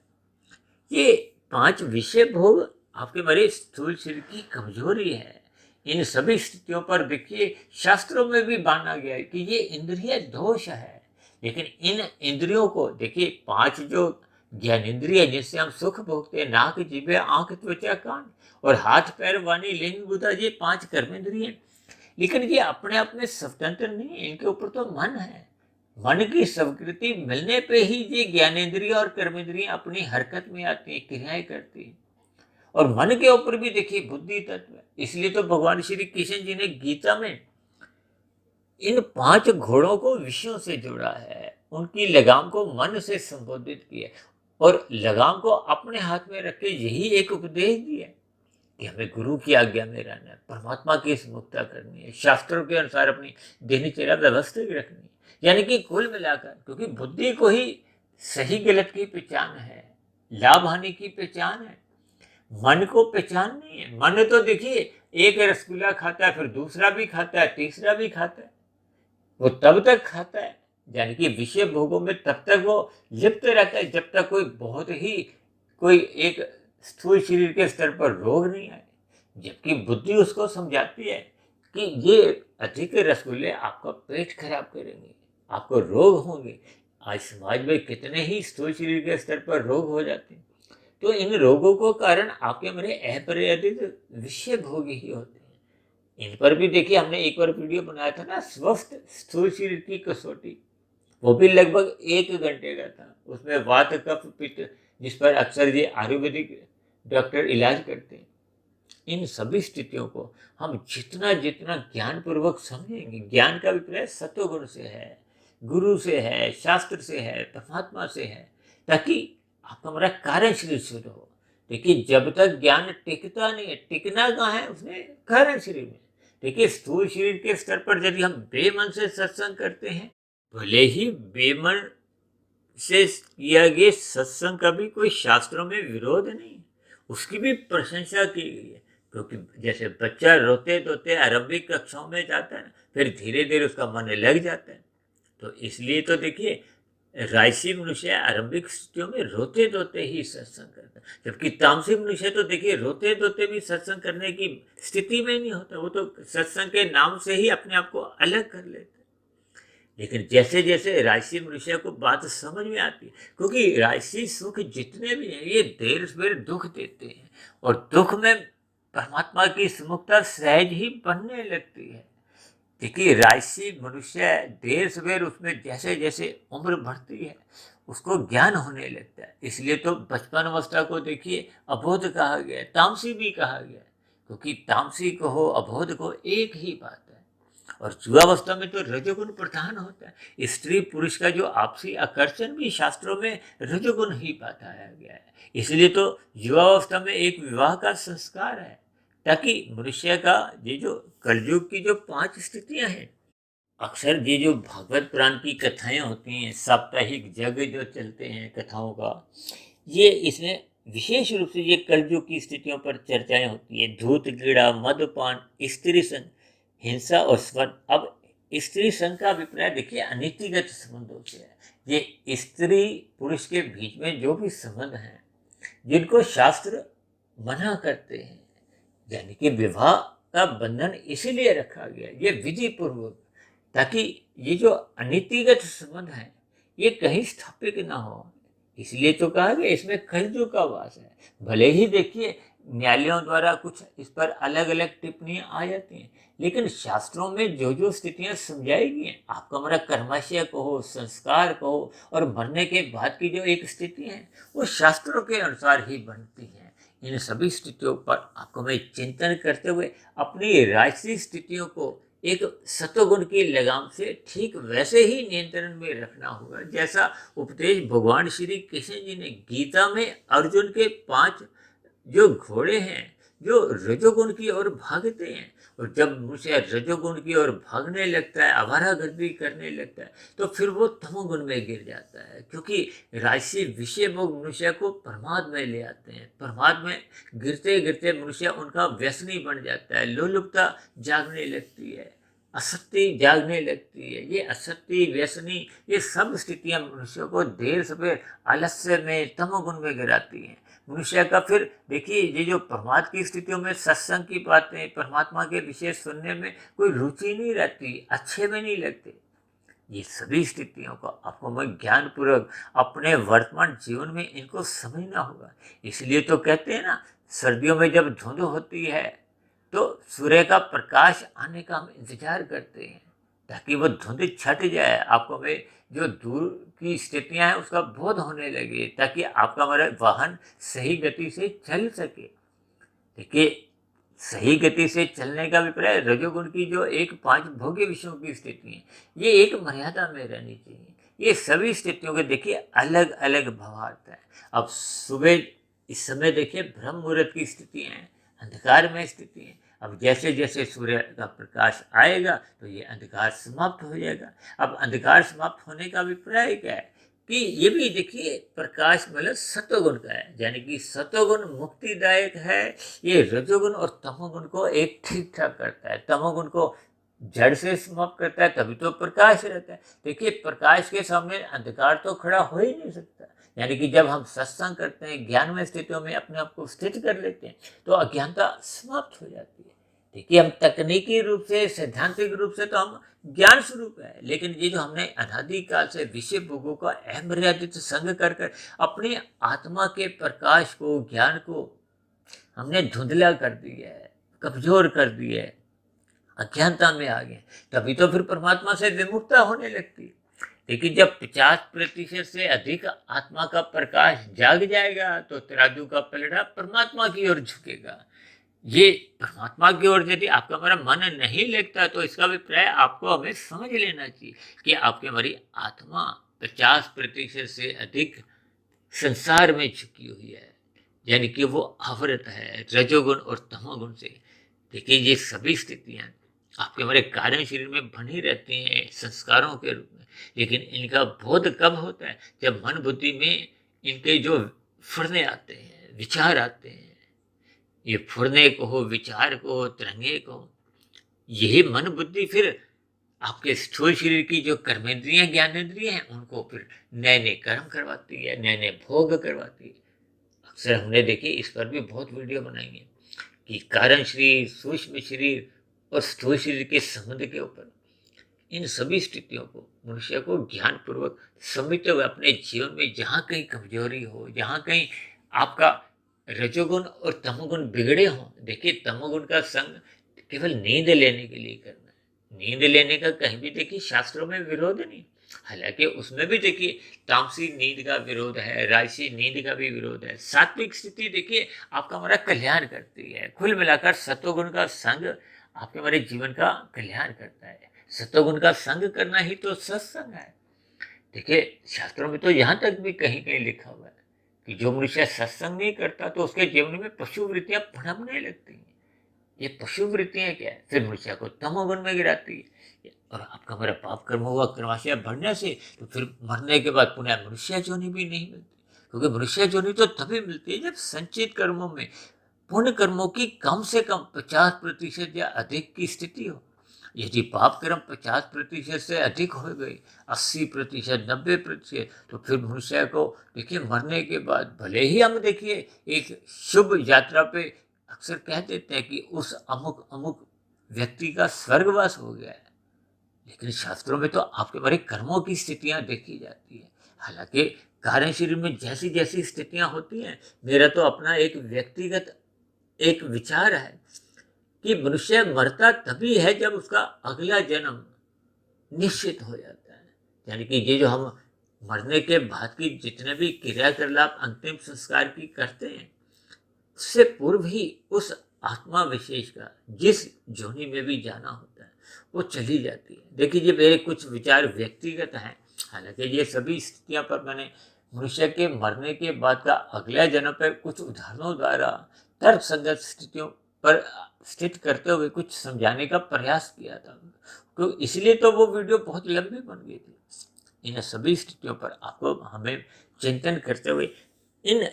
ये 5 विषय भोग आपके मेरे स्थूल शरीर की कमजोरी है। इन सभी स्थितियों पर देखिए शास्त्रों में भी माना गया है कि ये इंद्रिय दोष है। लेकिन इन इंद्रियों को देखिए, 5 जो ज्ञानेंद्रिय जिससे हम सुख भोगते हैं, नाक, जिह्वा, आंख, त्वचा, कान, और हाथ, पैर, वाणी, लिंग, बुद्धा, ये 5 कर्मेंद्रिय। लेकिन ये अपने आप में स्वतंत्र नहीं है, इनके ऊपर तो मन है। मन की स्वीकृति मिलने पे ही ये ज्ञानेंद्रिय और कर्मेंद्रिय अपनी हरकत में आती है, क्रियाएं करती है। और मन के ऊपर भी देखिए बुद्धि तत्व है। इसलिए तो भगवान श्री कृष्ण जी ने गीता में इन 5 घोड़ों को विषयों से जोड़ा है, उनकी लगाम को मन से संबोधित किया, और लगाम को अपने हाथ में रख के यही एक उपदेश दिया कि हमें गुरु की आज्ञा में रहना है, परमात्मा की स्मुखता करनी है, शास्त्रों के अनुसार अपनी दिनचर्या व्यवस्थित रखनी है। यानी कि कुल मिलाकर, क्योंकि बुद्धि को ही सही गलत की पहचान है, लाभ हानि की पहचान है, मन को पहचान नहीं है। मन तो देखिए एक रसगुल्ला खाता है, फिर दूसरा भी खाता है, तीसरा भी खाता है, वो तब तक खाता है यानी कि विषय भोगों में तब तक वो लिप्त रहता है जब तक कोई एक स्थूल शरीर के स्तर पर रोग नहीं आए। जबकि बुद्धि उसको समझाती है कि ये अधिक रसगुल्ले आपका पेट खराब करेंगे, आपको रोग होंगे। आज समाज में कितने ही स्थूल शरीर के स्तर पर रोग हो जाते हैं। तो इन रोगों को कारण आपके मेरे अपर्यादित विषय भोग ही होते हैं। इन पर भी देखिए, हमने एक बार वीडियो बनाया था ना, स्वस्थ स्थूल शरीर की कसौटी। वो भी लगभग 1 घंटे का था। उसमें वात कफ पित्त, जिस पर अक्सर ये आयुर्वेदिक डॉक्टर इलाज करते हैं, इन सभी स्थितियों को हम जितना जितना ज्ञान पूर्वक समझेंगे, ज्ञान का अभिप्राय सत्वगुण से है, गुरु से है, शास्त्र से है, परमात्मा से है, ताकि आपका हमारा कारण शरीर शुद्ध हो। देखिए, जब तक ज्ञान टिकता नहीं है, टिकना कहाँ है उसने, कारण शरीर में। देखिए, स्थूल शरीर के स्तर पर यदि हम बेमन से सत्संग करते हैं, भले ही बेमन से किया गया सत्संग का भी कोई शास्त्रों में विरोध नहीं है, उसकी भी प्रशंसा की गई है। क्योंकि जैसे बच्चा रोते धोते आरंभिक कक्षाओं में जाता है, फिर धीरे धीरे उसका मन लग जाता है। तो इसलिए तो देखिए, राजसी मनुष्य आरंभिक स्थितियों में रोते धोते ही सत्संग करता है, जबकि तामसिक मनुष्य तो देखिए रोते धोते भी सत्संग करने की स्थिति में नहीं होता। वो तो सत्संग के नाम से ही अपने आप को अलग कर लेता है। लेकिन जैसे जैसे राजसी मनुष्य को बात समझ में आती है, क्योंकि राजसी सुख जितने भी हैं ये देर सवेर दुख देते हैं, और दुख में परमात्मा की सुमुखता सहज ही बनने लगती है। देखिए, राजसी मनुष्य देर सवेर उसमें जैसे जैसे उम्र बढ़ती है उसको ज्ञान होने लगता है। इसलिए तो बचपन अवस्था को देखिए अबोध कहा गया है, तामसी भी कहा गया है, क्योंकि तामसी को हो अबोध को एक ही बात है। और युवावस्था में तो रजोगुण प्रधान होता है। स्त्री पुरुष का जो आपसी आकर्षण भी शास्त्रों में रजोगुण ही बताया गया है। इसलिए तो युवावस्था में एक विवाह का संस्कार है, ताकि मनुष्य का ये जो कलयुग की जो 5 स्थितियां हैं, अक्सर ये जो भागवत पुराण की कथाएं होती हैं, साप्ताहिक जग जो चलते हैं कथाओं का, ये इसमें विशेष रूप से ये कलयुग की स्थितियों पर चर्चाएं होती है। धूत क्रीड़ा, मदपान, स्त्री संग, हिंसा और स्वर्ण। अब स्त्री संघ का अभिप्राय देखिए अनीतिगत संबंधों से है। ये स्त्री पुरुष के बीच में जो भी संबंध हैं जिनको शास्त्र मना करते हैं, यानी कि विवाह का बंधन इसीलिए रखा गया, ये विधि पूर्वक, ताकि ये जो अनीतिगत संबंध है ये कहीं स्थापित ना हो। इसलिए तो कहा गया इसमें कलयुग का वास है। भले ही देखिए न्यायालयों द्वारा कुछ इस पर अलग अलग टिप्पणियां आ जाती हैं, लेकिन शास्त्रों में जो जो स्थितियां समझाई गई हैं, आपका हमारा कर्माशय कहो, संस्कार कहो, और मरने के बाद की जो एक स्थिति है वो शास्त्रों के अनुसार ही बनती है। इन सभी स्थितियों पर आपको मैं चिंतन करते हुए अपनी राजसी स्थितियों को एक सत्वगुण की लगाम से ठीक वैसे ही नियंत्रण में रखना होगा, जैसा उपदेश भगवान श्री कृष्ण जी ने गीता में अर्जुन के 5 जो घोड़े हैं जो रजोगुण की ओर भागते हैं। और जब मनुष्य रजोगुण की ओर भागने लगता है, आवारागर्दी करने लगता है, तो फिर वो तमोगुण में गिर जाता है, क्योंकि राजसी विषय भोग मनुष्य को प्रमाद में ले आते हैं। प्रमाद में गिरते गिरते मनुष्य उनका व्यसनी बन जाता है, लोलुपता जागने लगती है, असक्ति जागने लगती है। ये असक्ति, व्यसनी, ये सब स्थितियां मनुष्य को देर सवेर आलस्य में, तमोगुण में गिराती हैं। मनुष्य का फिर देखिए ये जो प्रमाद की स्थितियों में सत्संग की बातें, परमात्मा के विषय सुनने में कोई रुचि नहीं रहती, अच्छे में नहीं लगते। ये सभी स्थितियों को आपको मैं ज्ञान पूर्वक अपने वर्तमान जीवन में इनको समझना होगा। इसलिए तो कहते हैं ना, सर्दियों में जब धुंध होती है तो सूर्य का प्रकाश आने का हम इंतजार करते हैं, ताकि वो धुंध छट जाए, आपको में जो दूर की स्थितियां हैं उसका बोध होने लगे, ताकि आपका हमारा वाहन सही गति से चल सके। देखिए, सही गति से चलने का अभिप्राय रजोगुण की जो एक 5 भोग्य विषयों की स्थिति है, ये एक मर्यादा में रहनी चाहिए। ये सभी स्थितियों के देखिए अलग अलग भावार्थ है। अब सुबह इस समय देखिए ब्रह्म मुहूर्त की स्थिति है, अंधकार में स्थिति है। अब जैसे जैसे सूर्य का प्रकाश आएगा तो ये अंधकार समाप्त हो जाएगा। अब अंधकार समाप्त होने का अभिप्राय क्या है कि ये भी देखिए प्रकाश मतलब सत्वगुण का है, यानी कि सत्वगुण मुक्तिदायक है। ये रजोगुण और तमोगुण को एक ठीक ठाक करता है, तमोगुण को जड़ से समाप्त करता है तभी तो प्रकाश रहता है। देखिए, प्रकाश के सामने अंधकार तो खड़ा हो ही नहीं सकता। यानी कि जब हम सत्संग करते हैं, ज्ञानमय स्थितियों में अपने आप को स्थित कर लेते हैं, तो अज्ञानता समाप्त हो जाती है। देखिए, हम तकनीकी रूप से, सैद्धांतिक रूप से तो हम ज्ञान स्वरूप है, लेकिन ये जो हमने अनादिकाल से विषय भोगों का अमर्यादित संग कर कर अपनी आत्मा के प्रकाश को, ज्ञान को हमने धुंधला कर दिया है, कमजोर कर दिया है, अज्ञानता में आ गए, तभी तो फिर परमात्मा से विमुखता होने लगती है। लेकिन जब 50% से अधिक आत्मा का प्रकाश जाग जाएगा, तो तराजू का पलड़ा परमात्मा की ओर झुकेगा। ये परमात्मा की ओर यदि आपका हमारा मन नहीं लगता, तो इसका अभिप्राय आपको हमें समझ लेना चाहिए कि आपकी हमारी आत्मा 50% से अधिक संसार में झुकी हुई है, यानी कि वो आवृत है रजोगुण और तमोगुण से। देखिए, ये सभी स्थितियां आपके हमारे कारण शरीर में बनी रहती हैं संस्कारों के रूप में, लेकिन इनका बोध कब होता है? जब मन बुद्धि में इनके जो फुरने आते हैं, विचार आते हैं, ये फुरने को हो, विचार को हो, तरंगे को हो, यही मन बुद्धि फिर आपके स्थूल शरीर की जो कर्मेंद्रियां, ज्ञानेंद्रियां हैं, उनको फिर नए नए कर्म करवाती है, नए नए भोग करवाती है। अक्सर हमने देखी, इस पर भी बहुत वीडियो बनाएंगे कि कारण शरीर, सूक्ष्म शरीर और स्थूल शरीर के संबंध के ऊपर। इन सभी स्थितियों को मनुष्य को ज्ञान पूर्वक समझते हुए अपने जीवन में जहाँ कहीं कमजोरी हो, जहाँ कहीं आपका रजोगुण और तमोगुण बिगड़े हों। देखिए, तमोगुण का संग केवल नींद लेने के लिए करना है। नींद लेने का कहीं भी देखिए शास्त्रों में विरोध नहीं, हालांकि उसमें भी देखिए तामसी नींद का विरोध है, राजसी नींद का भी विरोध है। सात्विक स्थिति देखिए आपका हमारा कल्याण करती है। कुल मिलाकर सत्वगुण का संग आपके हमारे जीवन का कल्याण करता है। सत्वगुण का संग करना ही तो सत्संग है। देखिए, शास्त्रों में तो यहाँ तक भी कहीं कहीं लिखा हुआ है कि जो मनुष्य सत्संग नहीं करता, तो उसके जीवन में पशु वृत्तियां भड़कने लगती हैं। ये पशु वृत्तियां क्या है? फिर मनुष्य को तमोगुण में गिराती है, और आपका मेरा पाप कर्म हुआ, कर्माशय बढ़ने से तो फिर मरने के बाद पुनः मनुष्य जोनि भी नहीं मिलती, क्योंकि मनुष्य जोनि तो तभी मिलती है जब संचित कर्मों में, पुण्य कर्मों की कम से कम 50% या अधिक की स्थिति हो। यदि पाप कर्म 50% से अधिक हो गई, 80%, 90%, तो फिर मनुष्य को देखिए मरने के बाद, भले ही हम देखिए एक शुभ यात्रा पे अक्सर कह देते हैं कि उस अमुक अमुक व्यक्ति का स्वर्गवास हो गया है, लेकिन शास्त्रों में तो आपके हमारे कर्मों की स्थितियां देखी जाती है। हालांकि कारण शरीर में जैसी जैसी स्थितियां होती हैं, मेरा तो अपना एक व्यक्तिगत एक विचार है कि मनुष्य मरता तभी है जब उसका अगला जन्म निश्चित हो जाता है। यानी कि ये जो हम मरने के बाद की जितने भी क्रियाकलाप अंतिम संस्कार की करते हैं, उससे पूर्व ही उस आत्मा विशेष का जिस जोनि में भी जाना होता है, वो चली जाती है। देखिए, ये मेरे कुछ विचार व्यक्तिगत हैं, हालांकि ये सभी स्थितियां पर मैंने मनुष्य के मरने के बाद का अगला जन्म पर कुछ उदाहरणों द्वारा तर्क संगत स्थितियों पर स्थित करते हुए कुछ समझाने का प्रयास किया था। तो इसलिए तो वो वीडियो बहुत लंबी बन गई थी। इन सभी स्थितियों पर आपको हमें चिंतन करते हुए इन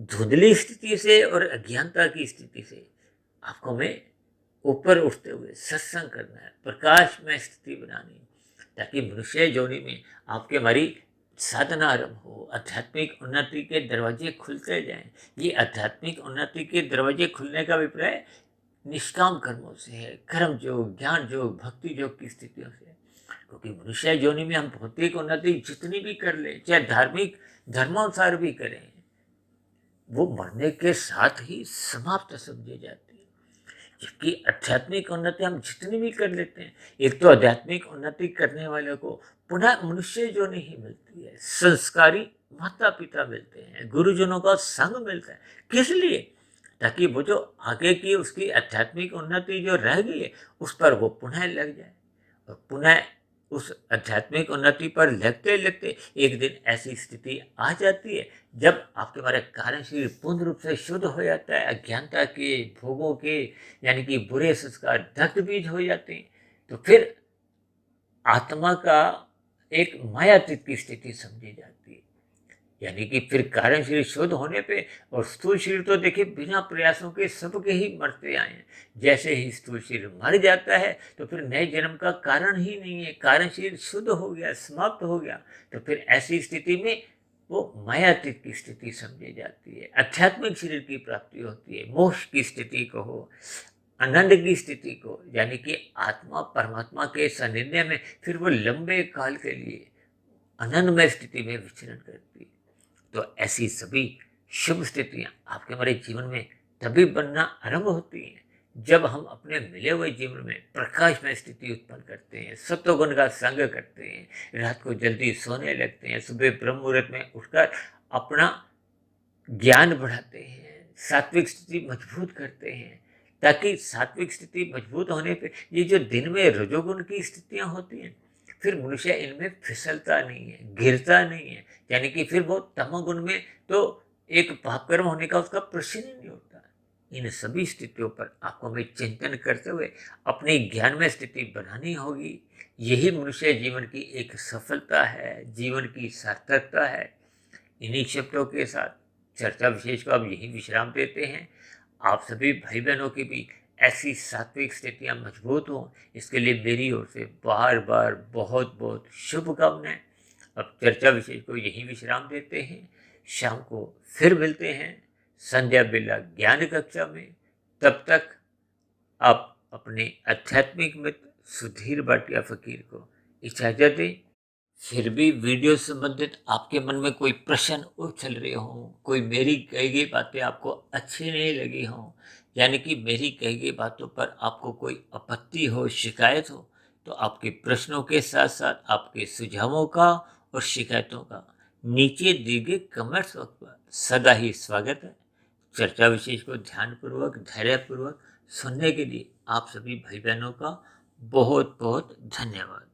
धुंधली स्थिति से और अज्ञानता की स्थिति से आपको हमें ऊपर उठते हुए सत्संग करना है, प्रकाश में स्थिति बनानी है, ताकि मनुष्य जोनि में आपके हमारी साधना आरंभ हो, आध्यात्मिक उन्नति के दरवाजे खुलते जाएं। ये आध्यात्मिक उन्नति के दरवाजे खुलने का अभिप्राय निष्काम कर्मों से है, कर्म योग, ज्ञान योग, भक्ति योग की स्थितियों से। क्योंकि मनुष्य योनि में हम भौतिक उन्नति जितनी भी कर ले, चाहे धार्मिक धर्मानुसार भी करें, वो मरने के साथ ही समाप्त समझी जाती है। जबकि आध्यात्मिक उन्नति हम जितनी भी कर लेते हैं, एक तो आध्यात्मिक उन्नति करने वाले को पुनः मनुष्य जो नहीं मिलती है, संस्कारी माता पिता मिलते हैं, गुरुजनों का संग मिलता है। किस लिए? ताकि वो जो आगे की उसकी आध्यात्मिक उन्नति जो रह गई है, उस पर वो पुनः लग जाए, और पुनः उस आध्यात्मिक उन्नति पर लगते लगते एक दिन ऐसी स्थिति आ जाती है जब आपके हमारे कारण शरीर पूर्ण रूप से शुद्ध हो जाता है, अज्ञानता के भोगों के यानी कि बुरे संस्कार दग्ध बीज हो जाते हैं, तो फिर आत्मा का एक मायातीत की स्थिति समझी जाती है। यानी कि फिर कारण शरीर शुद्ध होने पे और स्थूल शरीर तो देखिए बिना प्रयासों के सबके ही मरते आए हैं। जैसे ही स्थूल शरीर मर जाता है तो फिर नए जन्म का कारण ही नहीं है, कारण शरीर शुद्ध हो गया, समाप्त हो गया। तो फिर ऐसी स्थिति में वो मायातीत की स्थिति समझी जाती है, आध्यात्मिक शरीर की प्राप्ति होती है, मोक्ष की स्थिति को हो, आनंद की स्थिति को, यानी कि आत्मा परमात्मा के सानिध्य में फिर वो लंबे काल के लिए आनंदमय स्थिति में विचरण करती है। तो ऐसी सभी शुभ स्थितियां आपके हमारे जीवन में तभी बनना आरंभ होती हैं जब हम अपने मिले हुए जीवन में प्रकाशमय स्थिति उत्पन्न करते हैं, सत्वगुण का संग करते हैं, रात को जल्दी सोने लगते हैं, सुबह ब्रह्म मुहूर्त में उठकर अपना ज्ञान बढ़ाते हैं, सात्विक स्थिति मजबूत करते हैं, ताकि सात्विक स्थिति मजबूत होने पे ये जो दिन में रजोगुण की स्थितियां होती हैं फिर मनुष्य इनमें फिसलता नहीं है, गिरता नहीं है, यानी कि फिर वो तमोगुण में तो एक पापकर्म होने का उसका प्रश्न ही नहीं होता। इन सभी स्थितियों पर आपको हमें चिंतन करते हुए अपनी ज्ञान में स्थिति बनानी होगी। यही मनुष्य जीवन की एक सफलता है, जीवन की सार्थकता है। इन्हीं शब्दों के साथ चर्चा विशेष को अब यही विश्राम देते हैं। आप सभी भाई बहनों की भी ऐसी सात्विक स्थितियां मजबूत हों, इसके लिए मेरी ओर से बार बार बहुत बहुत शुभकामनाएं। अब चर्चा विषय को यही विश्राम देते हैं। शाम को फिर मिलते हैं संध्या बेला ज्ञान कक्षा में। तब तक आप अपने आध्यात्मिक मित्र सुधीर भाटिया फकीर को इजाजत दें। फिर भी वीडियो संबंधित आपके मन में कोई प्रश्न उछल रहे हों, कोई मेरी कही गई बातें आपको अच्छी नहीं लगी हों, यानी कि मेरी कही गई बातों पर आपको कोई आपत्ति हो, शिकायत हो, तो आपके प्रश्नों के साथ साथ आपके सुझावों का और शिकायतों का नीचे दिए गए कमेंट्स बॉक्स पर सदा ही स्वागत है। चर्चा विशेष को ध्यानपूर्वक, धैर्यपूर्वक सुनने के लिए आप सभी भाई बहनों का बहुत बहुत धन्यवाद।